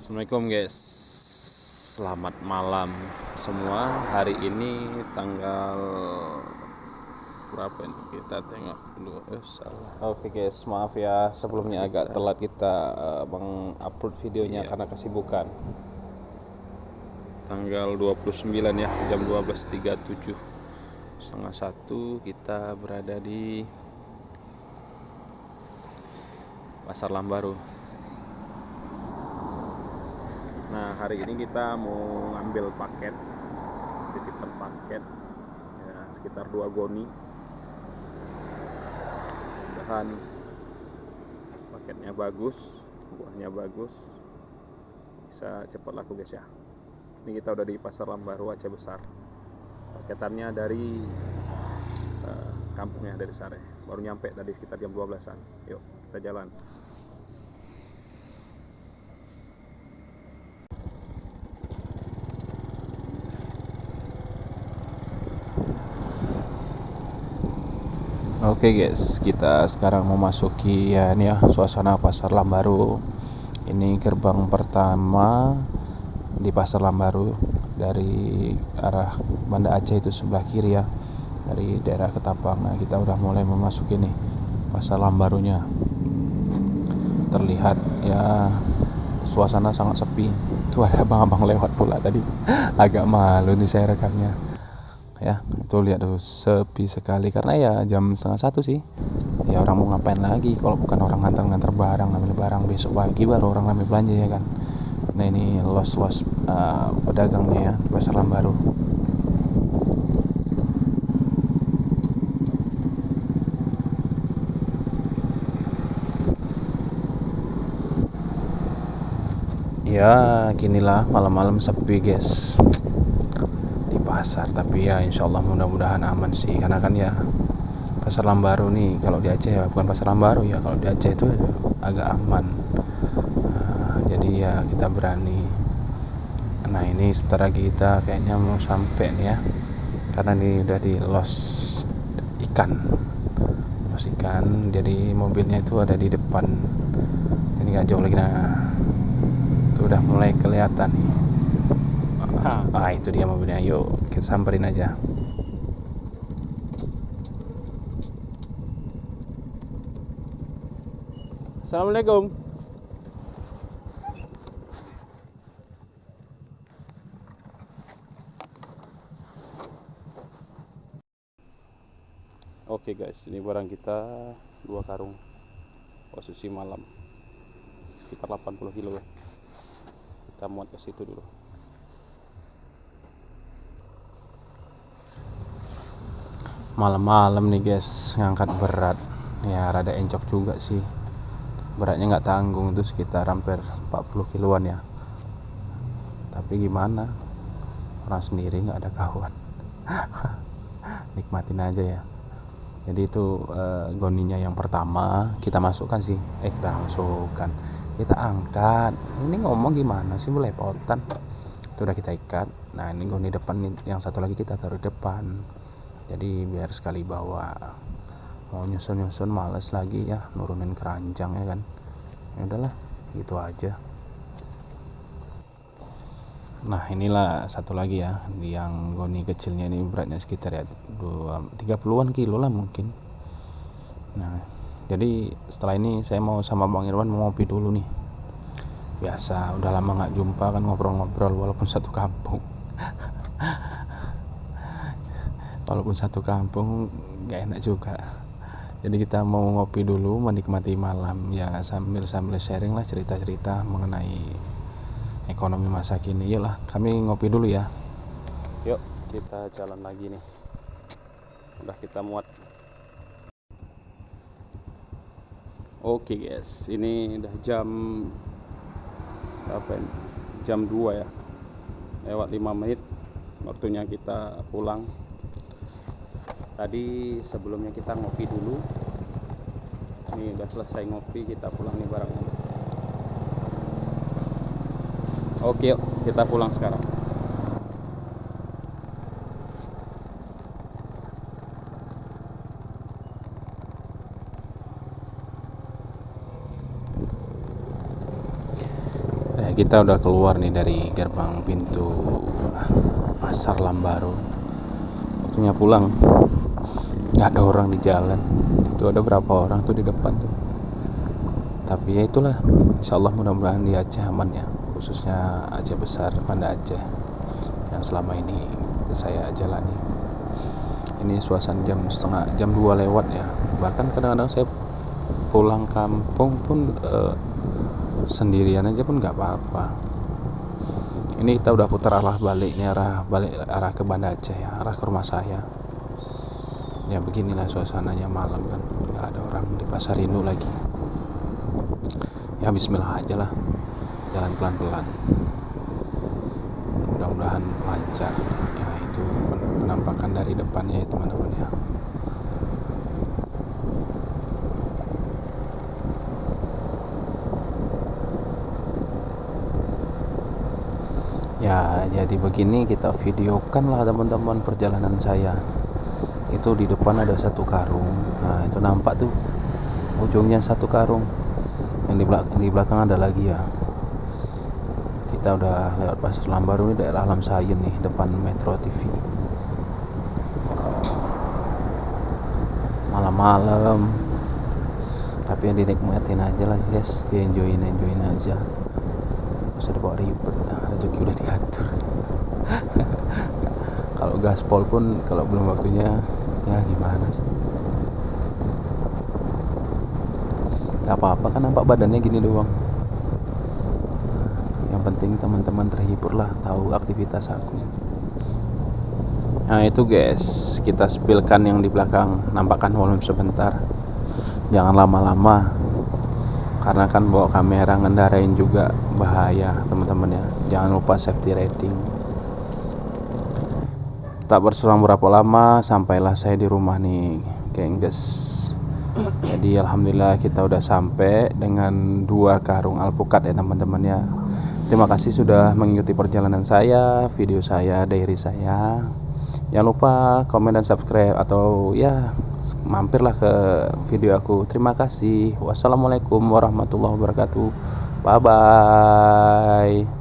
Assalamualaikum guys, selamat malam semua. Hari ini tanggal berapa ini? Kita tengok dulu. Oke guys, maaf ya sebelumnya agak telat kita mengupload videonya karena kesibukan. Tanggal 29 ya, jam 12.37, setengah 1 kita berada di Pasar Lambaru. Nah, hari ini kita mau ngambil paket, titipan paket ya, sekitar 2 goni. Mudah-mudahan paketnya bagus, buahnya bagus, bisa cepat laku guys ya. Ini kita udah di Pasar Lambaru, Aceh Besar. Paketannya dari kampungnya, dari Sare. Baru nyampe tadi sekitar jam 12-an. Yuk kita jalan. Oke guys, kita sekarang memasuki ya ini ya suasana Pasar Lambaru. Ini gerbang pertama di Pasar Lambaru dari arah Banda Aceh, itu sebelah kiri ya, dari daerah Ketapang. Nah, kita udah mulai memasuki nih Pasar Lambarunya. Terlihat ya suasana sangat sepi. Tuh ada abang-abang lewat pula tadi. Agak malu nih saya rekamnya. Ya, itu lihat tuh sepi sekali karena ya jam 12:30 sih. Ya orang mau ngapain lagi kalau bukan orang ngantar-ngantar barang, ngambil barang, besok pagi baru orang ramai belanja ya kan. Nah, ini los pedagangnya ya, Pasar Lambaru. Ya ginilah malam-malam sepi guys di pasar, tapi ya insyaallah mudah-mudahan aman sih, karena kan ya Pasar Lambaru nih kalau di Aceh ya, bukan Pasar Lambaru ya, kalau di Aceh itu agak aman. Jadi ya kita berani. Nah, ini sebentar lagi kita kayaknya mau sampai nih ya, karena ini udah di los ikan, jadi mobilnya itu ada di depan, jadi nggak jauh lagi. Nah, itu udah mulai kelihatan nih. Itu dia mobilnya, yuk kita samperin aja. Assalamualaikum. Oke guys, ini barang kita 2 karung, posisi malam sekitar 80 kilo ya. Kita muat ke situ dulu. Malam-malam nih guys, ngangkat berat ya, rada encok juga sih. Beratnya nggak tanggung, itu sekitar hampir 40 kiloan ya. Tapi gimana, orang sendiri nggak ada kawan. Nikmatin aja ya. Jadi itu goninya yang pertama kita masukkan sih, kita angkat. Ini ngomong gimana sih, belepotan. Itu udah kita ikat. Nah, ini goni depan, yang satu lagi kita taruh depan. Jadi biar sekali bawa. Mau nyusun males lagi ya, nurunin keranjang ya kan. Ya udahlah, gitu aja. Nah, inilah satu lagi ya, yang goni kecilnya ini beratnya sekitar ya 30-an kilo lah mungkin. Nah, jadi setelah ini saya mau sama Bang Irwan mau ngopi dulu nih. Biasa, udah lama nggak jumpa kan, ngobrol-ngobrol walaupun satu kampung. Walaupun satu kampung nggak enak juga. Jadi kita mau ngopi dulu, menikmati malam ya, sambil sharing lah, cerita-cerita mengenai ekonomi masa kini. Yuk lah, kami ngopi dulu ya. Yuk kita jalan lagi nih, udah kita muat. Oke guys, ini udah jam berapa ini? Jam 2 ya, lewat 5 menit waktunya kita pulang. Tadi sebelumnya kita ngopi dulu, ini udah selesai ngopi, kita pulang nih barangnya. Oke, yuk kita pulang sekarang. kita udah keluar nih dari gerbang pintu Pasar Lambaru. Waktunya pulang, nggak ada orang di jalan. Itu ada berapa orang tuh di depan tuh. Tapi ya itulah, insyaallah mudah-mudahan di Aceh aman ya, khususnya Aceh Besar, Banda Aceh yang selama ini saya jalani. Ini suasana jam 2 lewat ya. Bahkan kadang-kadang saya pulang kampung pun sendirian aja pun nggak apa-apa. Ini kita udah putar arah balik, ini arah ke Banda Aceh ya, arah ke rumah saya. Ya beginilah suasananya malam kan, nggak ada orang di Pasar Rindu lagi. Ya bismillah aja lah, jalan pelan-pelan, mudah-mudahan lancar. Ya itu penampakan dari depannya ya teman-teman ya. Ya jadi begini, kita videokan lah teman-teman perjalanan saya. Itu di depan ada satu karung, nah itu nampak tuh ujungnya satu karung. Yang di belakang ada lagi ya. Kita udah lewat Pasar Lambaru, ini daerah Alam Sayun nih, depan Metro TV. Malam-malam, tapi yang dinikmatin aja lah guys, enjoyin aja. Usah dibawa ribet, rezeki udah diatur. Kalau gaspol pun kalau belum waktunya ya gimana sih. Gak apa-apa kan, nampak badannya gini doang. Yang penting teman-teman terhibur lah, tahu aktivitas aku. Nah itu guys, kita spillkan yang di belakang, nampakkan volume sebentar, jangan lama-lama, karena kan bawa kamera ngendarain juga bahaya teman-teman ya. Jangan lupa safety rating. Tak berselang berapa lama sampailah saya di rumah nih gengges. Jadi alhamdulillah kita udah sampai dengan 2 karung alpukat ya teman-teman ya. Terima kasih sudah mengikuti perjalanan saya, video saya, diary saya. Jangan lupa komen dan subscribe, atau ya mampirlah ke video aku. Terima kasih. Wassalamualaikum warahmatullahi wabarakatuh. Bye bye.